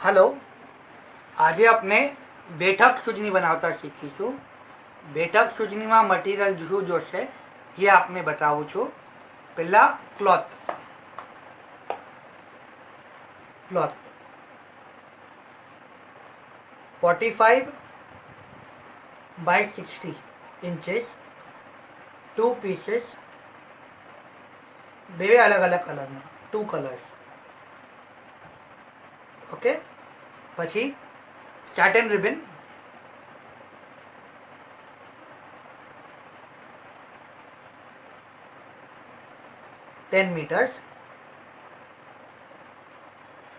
Hello, आज अपने बेठक सूजनी बनावता शीखीशुं। बेठक सूजनी में मटीरियल जो है ये आपने बतावुं छुं। पहला क्लॉथ 45 by 60 इंचेस, 2 पीसेस, बे अलग अलग कलर में, 2 कलर्स। ओके, પછી satin ribbon, meters,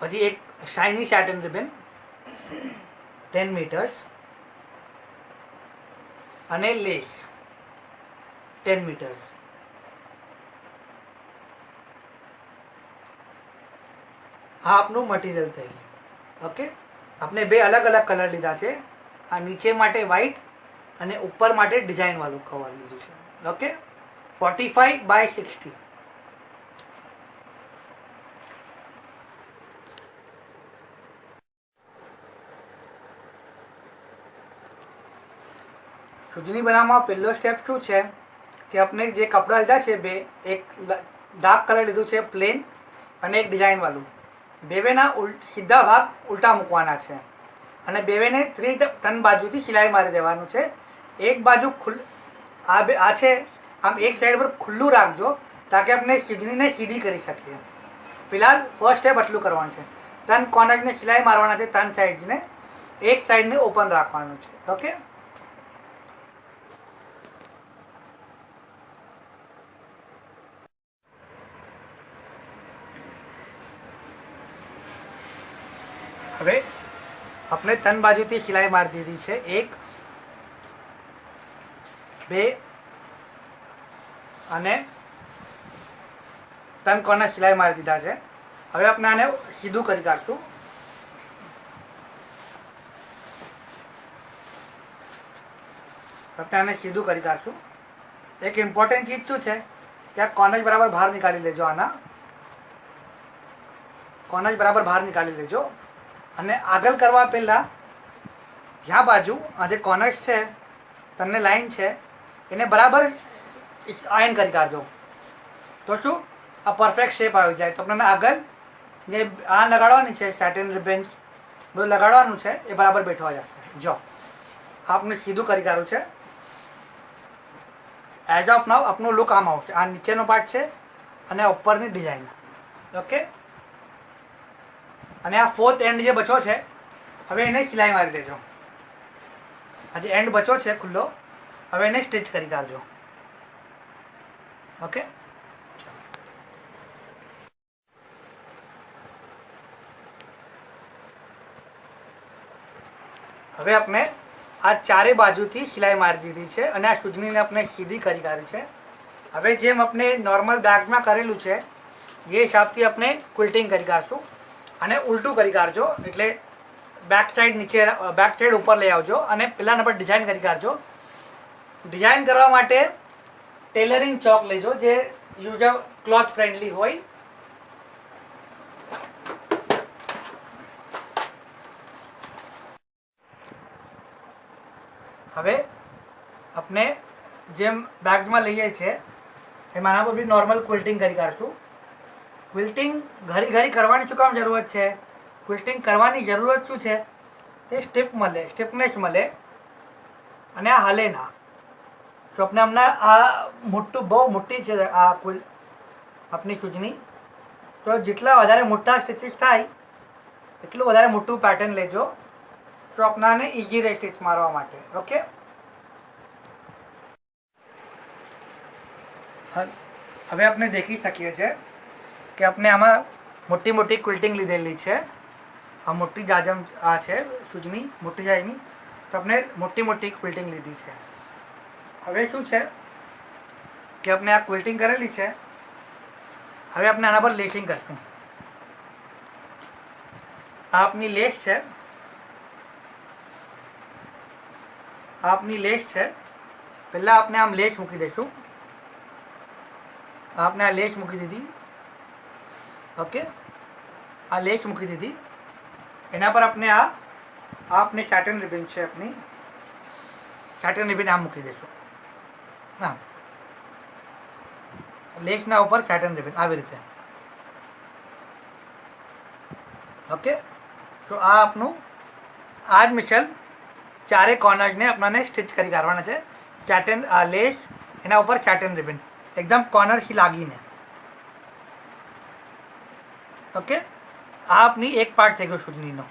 પછી એક શાઇની satin ribbon 10 meters અને લેસ 10 meters। આ આપનું મટીરિયલ થઈ ગયું। ओके, आपने बे अलग अलग कलर लीधा है। आ नीचे माटे व्हाइट अने ऊपर माटे डिजाइन वालू कवर लीधुं छे। Okay, 45 by 60। सूजनी बनाववामां पहलो स्टेप शुं छे कि आपने जे कपड़ा लीधा छे बे, एक डार्क कलर लीधुं छे प्लेन अने एक डिजाइन वालू, बेवेना सीधा भाग उल्टा मूकवाना छे अने बेवेने 3 टन बाजुथी सिलाई मारी देवानुं छे। एक बाजू आ छे आम एक साइड पर खुल्लू राखजो ताकि अपने सूजनीने सीधी करी सकीए। फिलहाल फर्स्ट स्टेप आटलुं करवानुं छे। 3 कॉर्नर्सने सिलाई मारवाना छे, 3 साइड्सने, एक साइडने ओपन राखवानुं छे। ओके, હવે આપણે 3 બાજુથી સિલાઈ મારી દીધી છે। 1 2 અને 3 કોર્નર સિલાઈ મારી દીધા છે। હવે આપણે આને સીધું કરી કાઢશું। આપણે આને સીધું કરી કાઢશું। એક ઇમ્પોર્ટન્ટ ચીજ શું છે કે આ કોર્નર બરાબર બહાર નીકાળી લેજો। આના કોર્નર બરાબર બહાર નીકાળી લેજો અને આગળ કરવા પહેલાં જ્યાં બાજુ આ જે કોર્નર્સ છે, તમને લાઈન છે, એને બરાબર આયન કરી કાઢજો તો શું આ પરફેક્ટ શેપ આવી જાય। તો આપણને આગળ જે આ લગાડવાની છે સેટિન રિબન્સ બધું લગાડવાનું છે એ બરાબર બેઠવા જશે। જો આપને સીધું કરી કાઢવું છે। એઝ ઓફ નાઉ આપનું લુક આમ આવશે। આ નીચેનો પાર્ટ છે અને ઉપરની ડિઝાઇન। ઓકે, અને આ ફોર્થ એન્ડ જે બચો છે હવે એને સિલાઈ મારી દેજો। આ જે એન્ડ બચો છે ખુલ્લો, હવે એને સ્ટિચ કરી કાઢજો। ઓકે, હવે આપણે આ ચારે બાજુથી સિલાઈ મારી દીધી છે અને આ સૂજનીને આપણે સીધી કરી કાઢી છે। હવે જેમ આપણે નોર્મલ બેગમાં કરેલું છે એ હિસાબથી આપણે ક્વિલ્ટિંગ કરી કાઢશું। અને ઉલટું કરી કાઢજો એટલે બેક સાઈડ નીચે, બેક સાઈડ ઉપર લઈ આવજો અને પેલા નંબર ડિઝાઇન કરી કાઢજો। ડિઝાઇન કરવા માટે ટેલરિંગ ચોક લેજો જે યુઝર ક્લોથ ફ્રેન્ડલી હોય। હવે આપણે જેમ બેગ્સમાં લઈએ છીએ એમ આના પર બી નોર્મલ ક્વિલ્ટિંગ કરી કાઢશું। ક્વિલ્ટિંગ ઘડી ઘડી કરવાની શું કામ જરૂરત છે? ક્વિલ્ટિંગ કરવાની જરૂરત શું છે કે સ્ટીફ મળે, સ્ટીફનેસ મળે અને આ હાલે ના। તો આપણે હમણાં આ મોટું બહુ મોટી છે આ આપણી સૂજની, તો જેટલા વધારે મોટા સ્ટિચીસ થાય એટલું વધારે મોટું પેટર્ન લેજો તો આપણાને ઇઝી રહે સ્ટિચ મારવા માટે। ઓકે, હવે આપણે દેખી શકીએ છીએ કે આપણે આમાં મોટી મોટી ક્વિલ્ટિંગ લીધેલી છે। આ મોટી જાજમ આ છે સૂજની મોટી સાઈઝની, તો આપણે મોટી મોટી ક્વિલ્ટિંગ લીધી છે। હવે શું છે કે આપણે આ ક્વિલ્ટિંગ કરેલી છે, હવે આપણે આના પર લેસિંગ કરશું। આ આપની લેસ છે, આ આપની લેસ છે। પહેલાં આપણે આમ લેસ મૂકી દઈશું। आपने आ लेस मूकी दीधी। ओके, आ लेस मूकी दीधी। એના પર આપણે આ આપની સેટિન રિબન છે, આપની સેટિન રિબન આમ મૂકી દઈશું. ના, લેસના ઉપર સેટિન રિબન આવી રીતે. ઓકે, સો આ આપનું આ જ મિશન ચારે કોર્નર્સને આપણાને સ્ટિચ કરી કાઢવાના છે. સેટિન લેસ, એના ઉપર સેટિન રિબન એકદમ કોર્નરથી લાગીને. ઓકે, આ આપની એક પાર્ટ થઈ ગયો સૂજનીનો.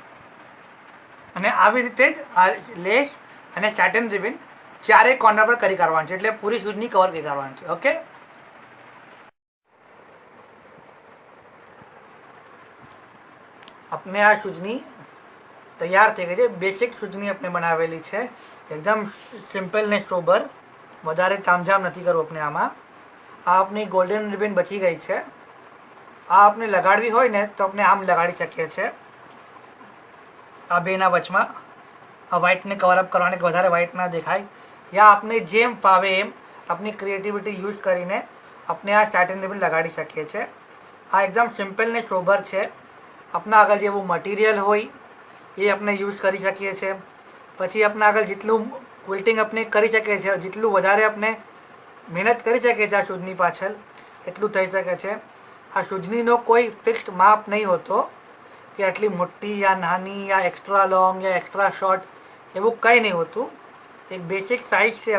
અને આવી રીતે જ આ લેસ અને સેટિન રિબન ચારે કોર્નર પર કરી કાઢવાનું છે, એટલે પૂરી સૂજની કવર કરી કાઢવાની છે. ઓકે, આપણે આ સૂજની તૈયાર થઈ ગઈ છે. બેસિક સૂજની આપણે બનાવેલી છે, એકદમ સિમ્પલ ને સોબર, વધારે તામઝામ નથી કરવું આપણે આમાં. આ આપની ગોલ્ડન રિબન બચી ગઈ છે. આ આપણે લગાડવી હોય ને તો આપણે આમ લગાડી શકીએ છીએ, આ બેના વચમાં. આ વ્હાઇટને કવરઅપ કરવાને કે વધારે વ્હાઇટ ના દેખાય, યા આપણે જેમ ફાવે એમ આપણી ક્રિએટિવિટી યુઝ કરીને આપણે આ સેટિન રિબન લગાડી શકીએ છીએ. આ એકદમ સિમ્પલ ને સોબર છે. આપણા આગળ જેવું મટીરિયલ હોય એ આપણે યુઝ કરી શકીએ છીએ. પછી આપણા આગળ જેટલું ક્વિલ્ટિંગ આપણે કરી શકીએ છીએ, જેટલું વધારે આપણે મહેનત કરી શકીએ છીએ આ સૂજની પાછળ, એટલું થઈ શકે છે. આ સૂજનીનો કોઈ ફિક્સ્ડ માપ નહીં હોતો કે આટલી મોટી યા નાની યા એક્સ્ટ્રા લોંગ યા એક્સ્ટ્રા શોર્ટ, એવું કંઈ નહીં હોતું. એક બેસિક સાઇઝ છે.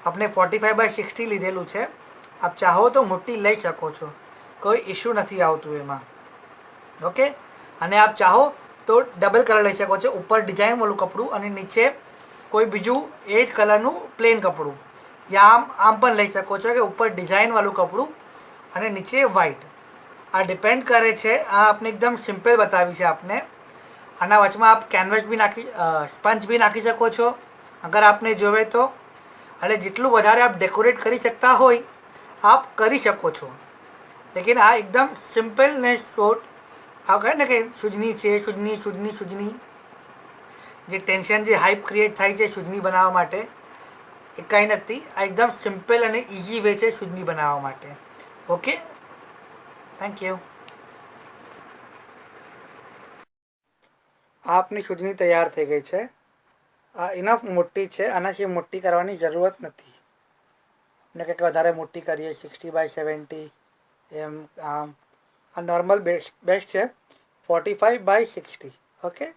આપણે 45/60 લીધેલું છે. આપ ચાહો તો મોટી લઈ શકો છો, કોઈ ઇશ્યુ નથી આવતું એમાં. ઓકે, અને આપ ચાહો તો ડબલ કલર લઈ શકો છો, ઉપર ડિઝાઇનવાળું કપડું અને નીચે કોઈ બીજું એ જ કલરનું પ્લેન કપડું, યા આમ પણ લઈ શકો છો કે ઉપર ડિઝાઇનવાળું કપડું અને નીચે વ્હાઇટ. આ ડિપેન્ડ કરે છે. આ આપણે એકદમ સિમ્પલ બતાવી છે આપને. આના વચમાં આપ કેનવસ બી નાખી, સ્પંચ બી નાખી શકો છો અગર આપને જોવે તો. અને જેટલું વધારે આપ ડેકોરેટ કરી શકતા હોય આપ કરી શકો છો. લેકિન આ એકદમ સિમ્પલ ને શોર્ટ, આ કહે ને કે સૂજની છે, સૂજની સૂજની સૂજની, જે ટેન્શન જે હાઇપ ક્રિએટ થાય છે સૂજની બનાવવા માટે, એ કંઈ નથી. આ એકદમ સિમ્પલ અને ઇઝી વે છે સૂજની બનાવવા માટે. Okay, thank you. આ આપની સૂજની તૈયાર થઈ ગઈ છે. આ ઇનફ મોટી છે, આનાથી મોટી કરવાની જરૂરત નથી. આપણે કંઈક વધારે મોટી કરીએ 60/70 એમ, આમ. આ નોર્મલ બેસ્ટ છે 45/60. ઓકે.